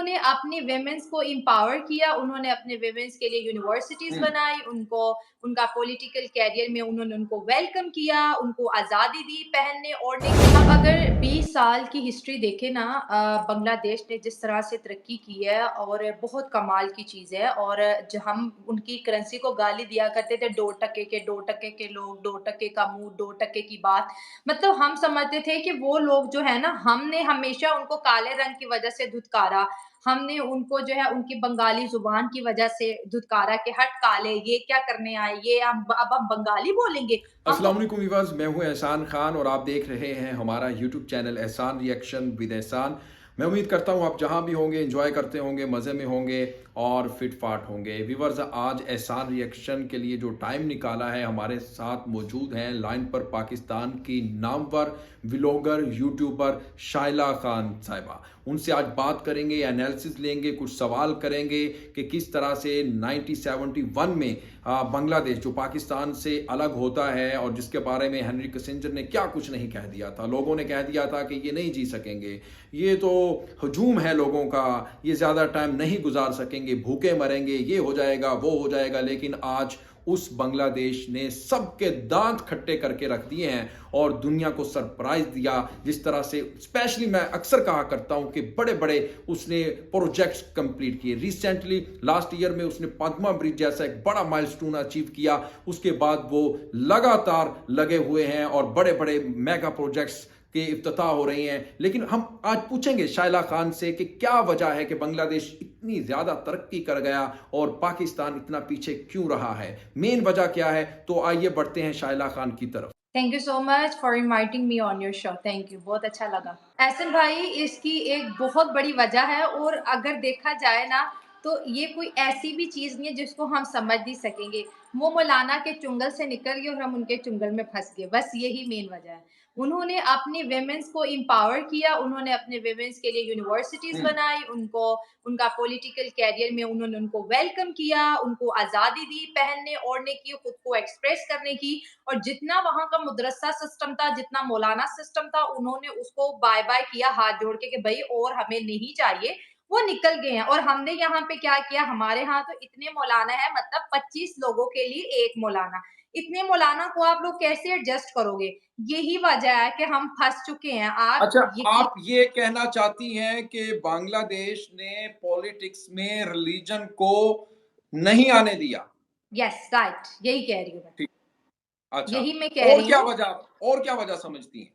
उन्होंने अपनी विमेंस को एम्पावर किया, उन्होंने अपने विमेंस के लिए यूनिवर्सिटीज़ हुँ। बनाई, उनको उनका पॉलिटिकल करियर में उन्होंने उनको वेलकम किया, उनको आज़ादी दी पहनने-ओढ़ने की। अब अगर 20 साल की हिस्ट्री देखें ना बांग्लादेश ने जिस तरह से तरक्की की है और बहुत कमाल की चीज़ है और ज हम उनकी करेंसी को गाली दिया करते थे 2 टके के लोग, 2 टके का मुँह, 2 टके की बात। मतलब हम समझते थे कि वो लोग जो है ना हमने हमेशा उनको काले रंग की वजह से धुतकारा, हमने उनको जो है उनकी बंगाली ज़ुबान की वजह से धुतकारा कि हट काले, ये क्या करने आए, ये अब हम बंगाली बोलेंगे? हम अस्सलाम तो वालेकुम व्यूअर्स, मैं हूं एहसान खान और आप देख रहे हैं हमारा यूट्यूब चैनल एहसान रिएक्शन विद एहसान। मैं उम्मीद करता हूं आप जहां भी होंगे एंजॉय करते होंगे, मज़े में होंगे और फिट फाट होंगे। व्यूअर्स, आज एहसान रिएक्शन के लिए जो टाइम निकाला है, हमारे साथ मौजूद हैं लाइन पर पाकिस्तान की नामवर व्लॉगर यूट्यूबर शाइला खान साहिबा। उनसे आज बात करेंगे, एनालिसिस लेंगे, कुछ सवाल करेंगे कि किस तरह से 1971 में बांग्लादेश जो पाकिस्तान से अलग होता है और जिसके बारे में हेनरी किसिंजर ने क्या कुछ नहीं कह दिया था। लोगों ने कह दिया था कि ये नहीं जी सकेंगे, ये तो हजूम है लोगों का, ये ज़्यादा टाइम नहीं गुजार सकेंगे, भूखे मरेंगे, ये हो जाएगा, वो हो जाएगा। लेकिन आज उस बांग्लादेश ने सबके दांत खट्टे करके रख दिए हैं और दुनिया को सरप्राइज दिया। जिस तरह से स्पेशली मैं अक्सर कहा करता हूं कि बड़े बड़े उसने प्रोजेक्ट्स कंप्लीट किए। रिसेंटली लास्ट ईयर में उसने पद्मा ब्रिज जैसा एक बड़ा माइलस्टोन अचीव किया। उसके बाद वो लगातार लगे हुए हैं और बड़े बड़े मेगा प्रोजेक्ट्स के इफ्तिताह हो रही हैं। लेकिन हम आज पूछेंगे शाइला खान से कि क्या वजह है कि बांग्लादेश इतनी ज्यादा तरक्की कर गया और पाकिस्तान इतना पीछे क्यों रहा है, मेन वजह क्या है। तो आइए बढ़ते हैं शाइला खान की तरफ। Thank you so much for inviting me on your show. Thank you, बहुत अच्छा लगा। एहसन भाई, इसकी एक बहुत बड़ी वजह है और अगर देखा जाए ना तो ये कोई ऐसी भी चीज़ नहीं है जिसको हम समझ नहीं सकेंगे। वो मौलाना के चुंगल से निकल गए और हम उनके चुंगल में फँस गए, बस यही मेन वजह है। उन्होंने अपनी वुमेन्स को एम्पावर किया, उन्होंने अपने वुमेन्स के लिए यूनिवर्सिटीज़ हम्म। बनाई, उनको उनका पॉलिटिकल करियर में उन्होंने उनको वेलकम किया, उनको आज़ादी दी पहनने-ओढ़ने की, खुद को एक्सप्रेस करने की। और जितना वहाँ का मदरसा सिस्टम था, जितना मौलाना सिस्टम था, उन्होंने उसको बाय-बाय किया हाथ जोड़ के कि भई और हमें नहीं चाहिए, वो निकल गए हैं। और हमने यहाँ पे क्या किया, हमारे यहाँ तो इतने मौलाना हैं, मतलब 25 लोगों के लिए 1 मौलाना। इतने मौलाना को आप लोग कैसे एडजस्ट करोगे? यही वजह है कि हम फँस चुके हैं। आप अच्छा, यकी आप ये कहना चाहती हैं कि बांग्लादेश ने पॉलिटिक्स में रिलीजन को नहीं आने दिया। यस, राइट, यही कह रही हूँ मैं। ठीक। अच्छा, यही मैं कह रही हूँ। और क्या वजह समझती हैं?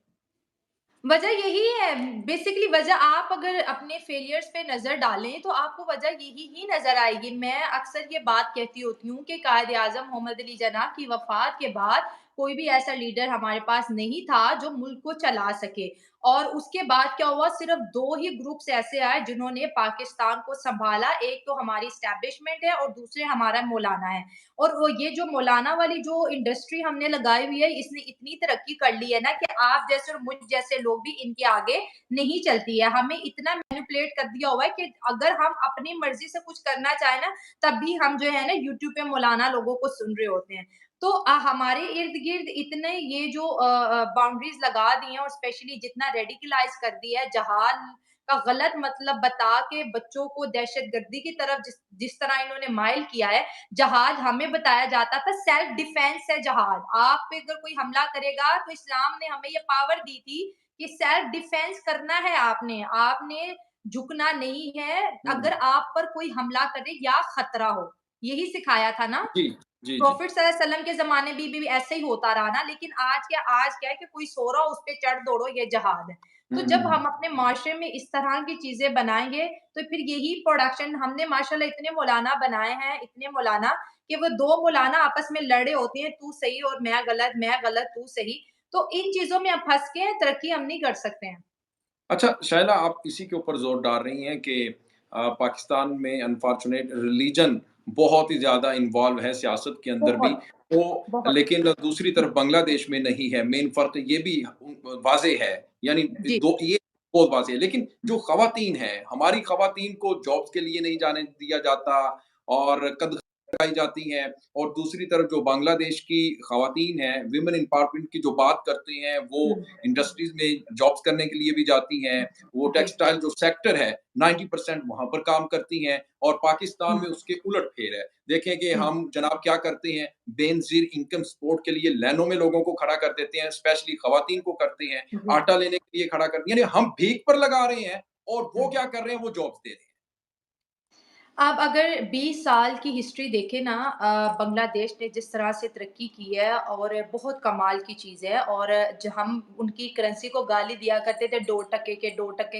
वजह यही है, बेसिकली वजह आप अगर अपने फेलियर्स पे नज़र डालें, तो आपको वजह यही ही नज़र आएगी। मैं अक्सर ये बात कहती होती हूँ कि कायद-ए-आज़म मोहम्मद अली जिन्नाह की वफ़ात के बाद कोई भी ऐसा लीडर हमारे पास नहीं था, जो मुल्क को चला सके। और उसके बाद क्या हुआ, सिर्फ़ 2 ही ग्रुप्स ऐसे आए, जिन्होंने पाकिस्तान को सँभाला। एक तो हमारी एस्टेब्लिशमेंट है और दूसरे हमारा मौलाना है। और वो ये जो मौलाना वाली जो इंडस्ट्री हमने लगाई हुई है, इसने इतनी तरक्की कर ली है ना कि आप जैसे और मुझ जैसे लोग भी इनके आगे नहीं चलती है। हमें इतना मैनिपुलेट कर दिया हुआ है कि अगर हम अपनी मर्ज़ी से कुछ करना चाहें ना, तब भी हम जो है ना यूट्यूब पे मौलाना लोगों को सुन रहे होते हैं। तो हमारे इर्द-गिर्द इतने ये जो बाउंड्रीज़ लगा दी हैं और स्पेशली जितना रेडिकलाइज़ कर दिया है, जहाद का गलत मतलब बता के बच्चों को दहशतगर्दी की तरफ जिस जिस तरह इन्होंने माइल किया है। जहाद हमें बताया जाता था सेल्फ डिफेंस है जहाद। आप पे अगर कोई हमला करेगा तो इस्लाम ने हमें ये पावर दी थी कि सेल्फ डिफेंस करना है आपने, आपने झुकना नहीं है हुँ। अगर आप पर कोई हमला करे या खतरा हो। यही सिखाया था ना? जी, जी, जी। प्रॉफिट सल्लल्लाहु अलैहि वसल्लम के ज़माने भी ऐसे ही होता रहा ना, लेकिन आज क्या है कि कोई सो रहा हो, उस पे चढ़ दौड़ो, ये जहाद है। हुँ, तो हुँ, जब हुँ। हम अपने माशरे में इस तरह की चीज़ें बनाएँगे, तो फिर यही प्रोडक्शन हमने माशाल्लाह इतने मौलाना बनाए हैं, इतने मौलाना कि वो 2 मौलाना आपस में लड़े होते हैं, तू सही और मैं गलत, तू सही। तो इन चीज़ों में अब फँस के तरक्की हम नहीं कर सकते हैं। अच्छा, शायला आप इसी के ऊपर ज़ोर डाल रही हैं कि पाकिस्तान में अनफॉर्चुनेट रिलीजन बहुत ही ज़्यादा इन्वॉल्व है सियासत के अंदर भी। बहुत, तो बहुत। लेकिन दूसरी तरफ बांग्लादेश में नहीं है। मेन फ़र्क ये भी वाज़ेह है। यानी जी। दो ये बहुत वाज़ेह है। लेकिन जो ख़वातीन हैं, हमारी ख़वातीन को जॉब्स के लिए नहीं जाने दिया जाता और कद लगाई जाती हैं, और दूसरी तरफ जो बांग्लादेश की खवातीन हैं, विमेन एम्पावरमेंट की जो बात करते हैं, वो हुँ। इंडस्ट्रीज़ में जॉब्स करने के लिए भी जाती हैं। वो जी। टेक्सटाइल जो सेक्टर है, 90% वहाँ पर काम करती हैं, और पाकिस्तान हुँ, में उसके उलट-फेर है। देखें कि हुँ, हम जनाब क्या करते हैं, बेनज़ीर इनकम सपोर्ट के लिए लाइनों में लोगों को खड़ा कर देते हैं, स्पेशली खवातीन को करते हैं, जी। आटा लेने के लिए खड़ा करते हैं, यानी हम भीख पर लगा रहे हैं और वो हुँ। क्या कर रहे हैं, वो जॉब्स दे रहे हैं। आप अगर 20 साल की हिस्ट्री देखें ना बांग्लादेश ने जिस तरह से तरक्की की है और बहुत कमाल की चीज़ है और जो हम उनकी करेंसी को गाली दिया करते थे 2 टके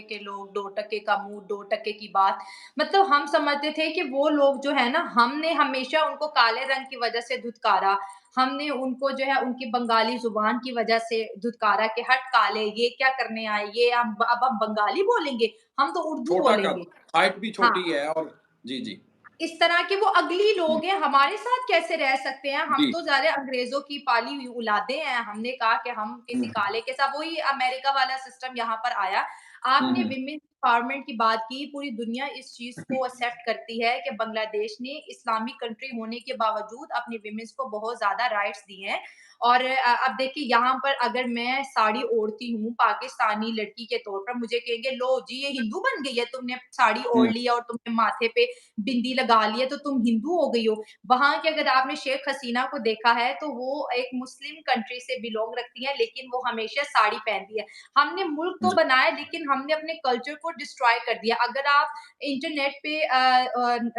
के लोग 2 टके का मुंह 2 टके की बात मतलब हम समझते थे कि वो लोग जो है ना हमने हमेशा उनको काले रंग की वजह से धुतकारा हमने उनको जो है उनकी बंगाली जुबान की वजह से धुतकारा कि हट काले ये क्या करने आए ये हम अब हम बंगाली बोलेंगे हम तो उर्दू छोटा कद, बोलेंगे हाइट भी हाँ छोटी है, और जी, जी। इस तरह के वो अगली हुँ, लोग हैं, हमारे साथ कैसे रह सकते हैं? हम जी। तो ज़ाहिर है अंग्रेज़ों की पाली हुई औलादें हैं। हमने कहा कि हम किसी हुँ, काले के साथ वही अमेरिका वाला सिस्टम यहाँ पर आया। हुँ, आपने हुँ। विमेन एम्पावरमेंट की बात की, पूरी दुनिया इस चीज़ को एक्सेप्ट करती है कि बांग्लादेश ने इस्लामिक कंट्री होने के बावजूद अपनी विमेन्स को बहुत ज़्यादा राइट्स दिए हैं। और अब देखिए यहाँ पर अगर मैं साड़ी ओढ़ती हूँ, पाकिस्तानी लड़की के तौर पर मुझे कहेंगे, "लो जी, ये हिंदू बन गई है, तुमने साड़ी ओढ़ हुँ, ली है और तुमने माथे पे बिंदी लगा ली है तो तुम हिंदू हो गई हो। वहाँ के अगर आपने शेख हसीना को देखा है तो वो एक मुस्लिम कंट्री से बिलॉन्ग रखती हैं लेकिन वो हमेशा साड़ी पहनती है। हमने मुल्क तो जी। बनाया लेकिन हमने अपने कल्चर को डिस्ट्रॉय कर दिया। अगर आप इंटरनेट पे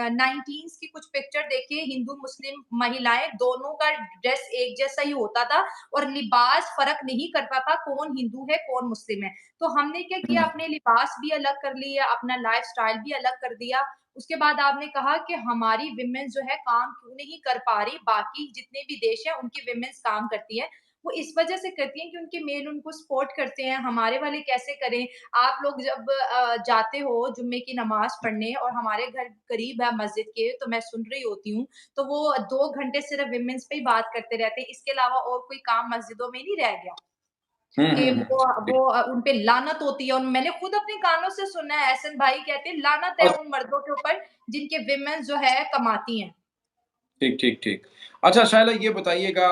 19s की कुछ पिक्चर देखिए हिंदू मुस्लिम महिलाएँ दोनों का ड्रेस एक जैसा ही होता था और लिबास फ़र्क नहीं करता था कौन हिंदू है, कौन मुस्लिम है। तो हमने क्या किया हुँ, अपने लिबास भी अलग कर लिया, अपना लाइफ़स्टाइल भी अलग कर दिया उसके बाद आपने कहा कि हमारी विमेन्स जो है काम क्यों नहीं कर पा रही, बाकी जितने भी देश हैं उनकी विमेन्स काम करती हैं। वो इस वजह से करती हैं कि उनके मेल उनको सपोर्ट करते हैं, हमारे वाले कैसे करें? आप लोग जब जाते हो जुम्मे की नमाज़ पढ़ने और हमारे घर करीब है मस्जिद के, तो मैं सुन रही होती हूँ, तो वो 2 घंटे सिर्फ़ विमेन्स पे ही बात करते रहते हैं, इसके अलावा और कोई काम मस्जिदों में नहीं रह गया। हुँ, कि हुँ, हुँ। जी। उन पे लानत होती है और मैंने खुद अपने कानों से सुना है एहसन भाई कहते हैं लानत है अच्छा, उन मर्दों के ऊपर जिनके विमेन्स जो है कमाती हैं। ठीक, ठीक, ठीक। अच्छा शायला ये बताइएगा,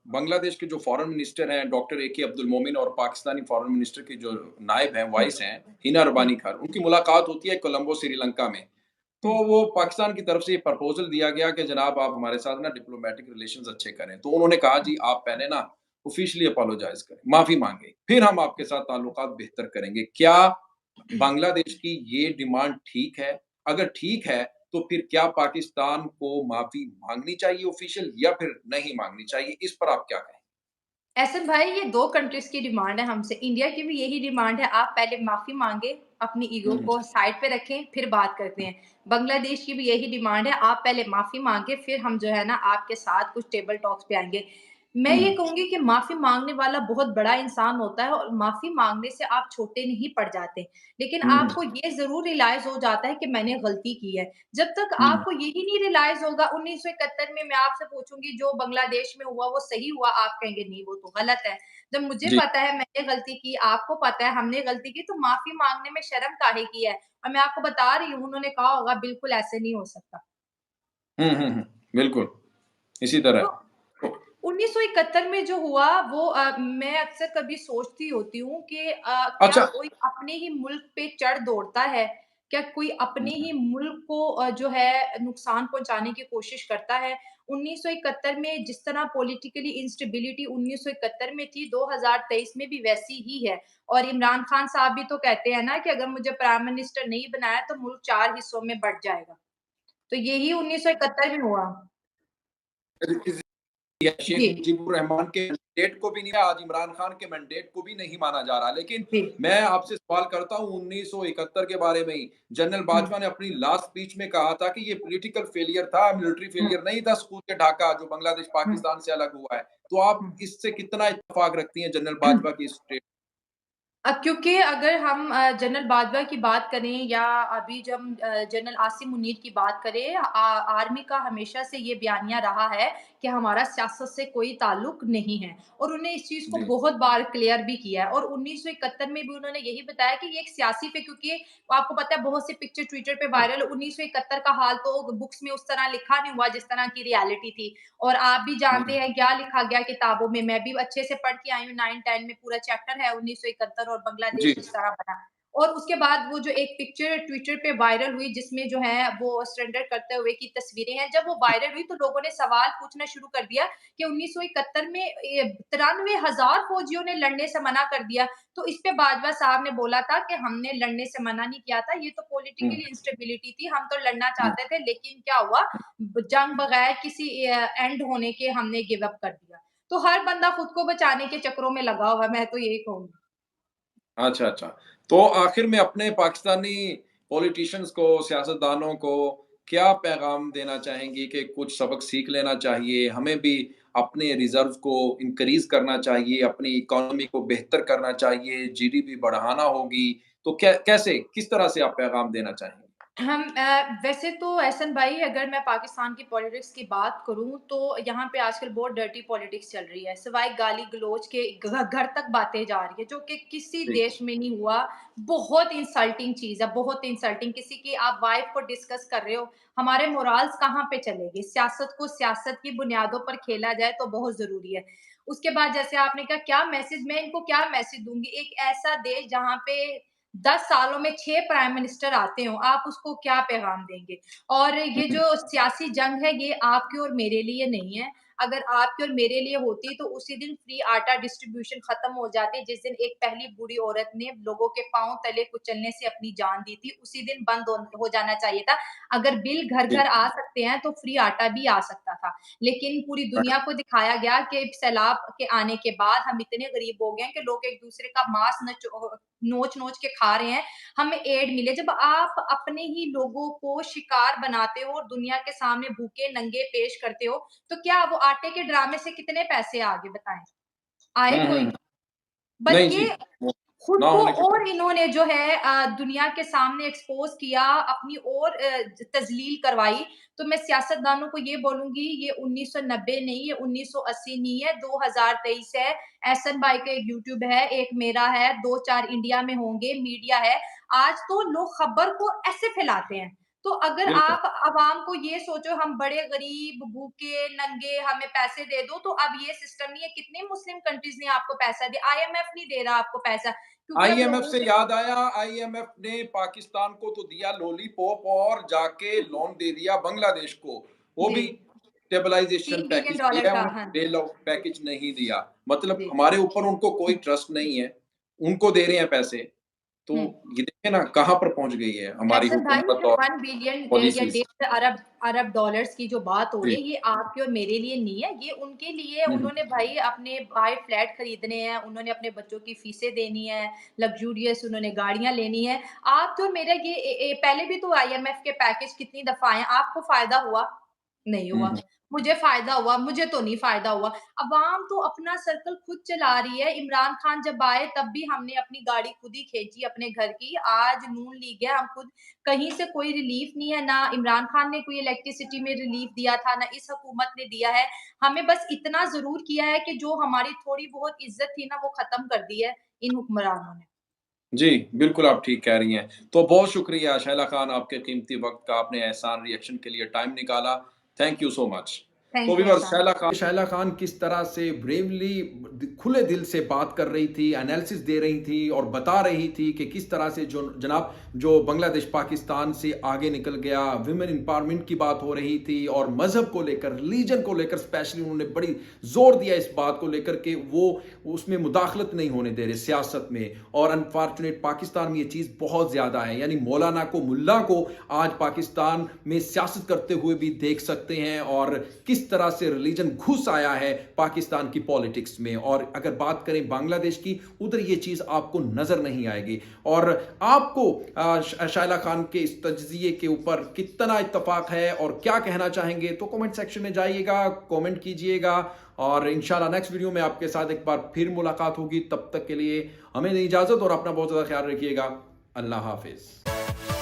बांग्लादेश के जो फ़ॉरेन मिनिस्टर हैं डॉक्टर ए के अब्दुल मोमिन और पाकिस्तानी फ़ॉरेन मिनिस्टर के जो नायब हैं, हुँ, वाइस हैं, हिना हुँ, रबानी खान, उनकी मुलाकात होती है कोलंबो, श्रीलंका में। तो हुँ, वो पाकिस्तान की तरफ से ये प्रपोज़ल दिया गया कि जनाब आप हमारे साथ ना डिप्लोमैटिक रिलेशंस अच्छे करें। तो उन्होंने कहा जी आप पहले ना ऑफ़िशियली अपोलोजाइज़ करें, माफ़ी माँगे, फिर हम आपके साथ ताल्लुकात बेहतर करेंगे। क्या बांग्लादेश की ये डिमांड ठीक है? अगर ठीक है, तो फिर क्या पाकिस्तान को माफ़ी माँगनी चाहिए ऑफ़िशियल या फिर नहीं माँगनी चाहिए? इस पर आप क्या कहेंगे? एहसन भाई ये 2 कंट्रीज़ की डिमांड है हमसे, इंडिया की भी यही डिमांड है आप पहले माफ़ी माँगे, अपनी ईगो हुँ, को साइड पे रखें, फिर बात करते हैं। बांग्लादेश की भी यही डिमांड है, आप पहले माफ़ी माँगे, फिर हम जो है ना आपके साथ कुछ टेबल टॉक्स पे आएँगे। मैं हुँ, ये कहूँगी कि माफ़ी माँगने वाला बहुत बड़ा इंसान होता है और माफ़ी माँगने से आप छोटे नहीं पड़ जाते। लेकिन हुँ, आपको ये ज़रूर रियलाइज़ हो जाता है कि मैंने गलती की है। जब तक हुँ, आपको यही नहीं रियलाइज़ होगा 1971 में मैं आपसे पूछूँगी जो बांग्लादेश में हुआ वो सही हुआ? आप कहेंगे नहीं वो तो गलत है। जब मुझे जी। पता है मैंने गलती की, आपको पता है हमने गलती की तो माफ़ी माँगने में शर्म काहे की है? और मैं आपको बता रही हूँ उन्होंने कहा होगा बिल्कुल ऐसे नहीं हो सकता। हुँ, हुँ, हुँ, बिल्कुल, इसी तरह। तो तो 1971 में जो हुआ वो मैं अक्सर कभी सोचती होती हूँ कि क्या अच्छा। कोई अपने ही मुल्क पे चढ़ दौड़ता है? क्या कोई अपने ही मुल्क को जो है नुकसान पहुँचाने की कोशिश करता है? 1971 में जिस तरह पॉलिटिकली इंस्टेबिलिटी 1971 में थी, 2023 में भी वैसी ही है और इमरान खान साहब भी तो कहते हैं ना कि अगर मुझे प्राइम मिनिस्टर नहीं बनाया तो मुल्क 4 हिस्सों में बँट जाएगा। तो यही 1971 में हुआ। या शेख जी, मुजीबुर रहमान के मैंडेट को भी नहीं, आज इमरान खान के मैंडेट को भी नहीं माना जा रहा। लेकिन जी। मैं आपसे सवाल करता हूँ 1971 के बारे में ही। जनरल हुँ, बाजवा ने अपनी लास्ट स्पीच में कहा था कि ये पॉलिटिकल फेलियर था, मिलिट्री हुँ, फेलियर नहीं था स्कूल के ढाका जो बांग्लादेश हुँ, पाकिस्तान से अलग हुआ है। तो आप हुँ। इससे कितना इत्तेफाक रखती हैं जनरल बाजवा की इस स्टेट? क्योंकि अगर हम जनरल बाजवा की बात करें या अभी जब जनरल आसिम मुनीर की बात करें, आर्मी का हमेशा से ये बयानिया रहा है कि हमारा सियासत से कोई ताल्लुक नहीं है और उन्होंने इस चीज़ को जी, बहुत बार क्लियर भी किया है और 1971 में भी उन्होंने यही बताया कि ये एक सियासी पे, क्योंकि आपको पता है बहुत से पिक्चर ट्विटर पे वायरल, 1971 का हाल तो बुक्स में उस तरह लिखा नहीं हुआ जिस तरह की रियलिटी थी। और आप भी जानते जी, हैं क्या लिखा गया किताबों में, मैं भी अच्छे से पढ़ के आई हूँ, 9-10 में पूरा चैप्टर है 1971 और बांग्लादेश जी, किस तरह बना। और उसके बाद वो जो एक पिक्चर ट्विटर पे वायरल हुई जिसमें जो है वो सरेंडर करते हुए की तस्वीरें हैं, जब वो वायरल हुई तो लोगों ने सवाल पूछना शुरू कर दिया कि 1971 में 93,000 फौजियों ने लड़ने से मना कर दिया। तो इस पे बाजवा साहब ने बोला था कि हमने लड़ने से मना नहीं किया था, ये तो हुँ, पॉलिटिकल इंस्टेबिलिटी थी, हम तो लड़ना हुँ। चाहते थे, लेकिन क्या हुआ, जंग बगैर किसी एंड होने के हमने गिव अप कर दिया। तो हर बंदा खुद को बचाने के चक्करों में लगा हुआ है, मैं तो यही कहूँगी। अच्छा, अच्छा। तो आखिर में अपने पाकिस्तानी पॉलिटिशियंस को, सियासतदानों को क्या पैगाम देना चाहेंगी कि कुछ सबक सीख लेना चाहिए, हमें भी अपने रिज़र्व को इंक्रीज़ करना चाहिए, अपनी इकोनॉमी को बेहतर करना चाहिए, जीडीपी बढ़ाना होगी, तो कैसे, किस तरह से आप पैगाम देना चाहेंगे? वैसे तो एहसन भाई, अगर मैं पाकिस्तान की पॉलिटिक्स की बात करूँ तो यहाँ पे आजकल बहुत डर्टी पॉलिटिक्स चल रही है। सिवाय गाली-गलौज के घर तक बातें जा रही है, जो कि किसी जी। देश में नहीं हुआ। बहुत इंसल्टिंग चीज़ है, बहुत इंसल्टिंग। किसी की आप वाइफ़ को डिस्कस कर रहे हो, हमारे मोरल्स कहाँ पे चलेंगे? सियासत को सियासत की बुनियादों पर खेला जाए तो बहुत ज़रूरी है। उसके बाद जैसे आपने कहा क्या मैसेज, मैं इनको क्या मैसेज दूँगी? एक ऐसा देश जहाँ पे 10 सालों में 6 प्राइम मिनिस्टर आते हों, आप उसको क्या पैगाम देंगे? और ये हुँ, जो सियासी जंग है, ये आपके और मेरे लिए नहीं है। अगर आपके और मेरे लिए होती, तो उसी दिन फ्री आटा डिस्ट्रीब्यूशन खत्म हो जाती, जिस दिन एक पहली बूढ़ी औरत ने लोगों के पाँव तले कुचलने से अपनी जान दी थी, उसी दिन बंद हो जाना चाहिए था। अगर बिल जी। घर-घर आ सकते हैं, तो फ्री आटा भी आ सकता था। लेकिन पूरी दुनिया को दिखाया गया कि सैलाब के आने के बाद हम इतने गरीब हो गए हैं कि लोग एक-दूसरे का मांस नोच-नोच के खा रहे हैं, हमें एड मिले। जब आप अपने ही लोगों को शिकार बनाते हो और दुनिया के सामने भूखे-नंगे पेश करते हो, तो क्या वो आटे के ड्रामे से कितने पैसे आगे बताएँ? आए हुँ, कोई हुँ। नहीं। नहीं बल्कि जी, वो खुद ना को होने के और इन्होंने जो है दुनिया के सामने एक्सपोज़ किया, अपनी और तज़लील करवाई। तो मैं सियासतदानों को ये बोलूँगी, ये 1990 नहीं, ये 1980 नहीं है, 2023 है। एहसन भाई का एक यूट्यूब है, एक मेरा है, 2-4 इंडिया में होंगे, मीडिया है। आज तो लोग खबर को ऐसे फैलाते हैं। तो अगर बिल्कुल। आप अवाम को ये सोचो हम बड़े गरीब, भूखे, नंगे, हमें पैसे दे दो, तो अब ये सिस्टम नहीं है। कितनी मुस्लिम कंट्रीज़ ने आपको पैसा दिया, आईएमएफ नहीं दे रहा आपको पैसा। क्योंकि अब आईएमएफ लोगों से के याद आया, आईएमएफ ने पाकिस्तान को तो दिया लॉलीपॉप और जाके लोन दे दिया बांग्लादेश को। वो जी, भी स्टेबलाइजेशन 3 बिलियन पैकेज डॉलर दिया है, का, उन्हें हाँ, बेल आउट पैकेज नहीं दिया। मतलब जी। हमारे ऊपर उनको कोई ट्रस्ट नहीं है, उनको दे रहे हैं पैसे। तो हुँ। ये देखिए ना कहाँ पर पहुँच गई है हमारी एहसन भाई, हुकूमत जो और 1 बिलियन या पॉलिसीज़। 1.5 अरब अरब डॉलर्स की जो बात हो रही जी। है, ये आपके और मेरे लिए नहीं है, ये उनके लिए। हुँ, हुँ। उन्होंने भाई अपने भाई फ्लैट खरीदने हैं, उन्होंने अपने बच्चों की फीसें देनी है, लग्ज़ूरियस उन्होंने गाड़ियाँ लेनी है। आपके और मेरा ये पहले भी तो आईएमएफ के पैकेज कितनी दफ़ा आए, आपको फ़ायदा हुआ? नहीं हुँ, हुआ। हुँ। मुझे फ़ायदा हुआ, मुझे तो नहीं फ़ायदा हुआ। अवाम तो अपना सर्कल खुद चला रही है। इमरान खान जब आए तब भी हमने अपनी गाड़ी खुद ही खींची अपने घर की। आज नून लीग है, हम खुद, कहीं से कोई रिलीफ नहीं है, ना इमरान खान ने कोई इलेक्ट्रिसिटी में रिलीफ दिया था, ना इस हुकूमत ने दिया है। हमें बस इतना ज़रूर किया है कि जो हमारी थोड़ी बहुत इज़्ज़त थी ना, वो ख़त्म कर दी है इन हुक्मरानों ने। जी, बिल्कुल आप ठीक कह रही हैं। तो बहुत शुक्रिया शैला खान आपके कीमती वक़्त का, आपने एहसान रिएक्शन के लिए टाइम निकाला। Thank you so much. तो थैंक यू व्यूअर्स एहसान। शैला खान किस तरह से ब्रेवली खुले दिल से बात कर रही थी, एनालिसिस दे रही थी और बता रही थी कि किस तरह से जो जनाब जो बांग्लादेश पाकिस्तान से आगे निकल गया, वुमेन एम्पावरमेंट की बात हो रही थी और मज़हब को लेकर, रिलीजन को लेकर स्पेशली उन्होंने बड़ी ज़ोर दिया इस बात को लेकर के वो उसमें मुदाखलत नहीं होने दे रहे सियासत में। और अनफॉर्चुनेट पाकिस्तान में ये चीज़ बहुत ज़्यादा है, यानी मौलाना को, मुल्ला को आज पाकिस्तान में सियासत करते हुए भी देख सकते हैं और किस किस तरह से रिलीजन घुस आया है पाकिस्तान की पॉलिटिक्स में। और अगर बात करें बांग्लादेश की, उधर ये चीज आपको नजर नहीं आएगी। और आपको शायला खान के इस तज्जिए के ऊपर कितना इत्तेफाक है और क्या कहना चाहेंगे, तो कमेंट सेक्शन में जाइएगा, कमेंट कीजिएगा। और इंशाल्लाह नेक्स्ट वीडियो में आपके साथ एक बार फिर मुलाकात होगी। तब तक के लिए हमें इजाजत और अपना बहुत ज्यादा ख्याल रखिएगा। अल्लाह हाफिज।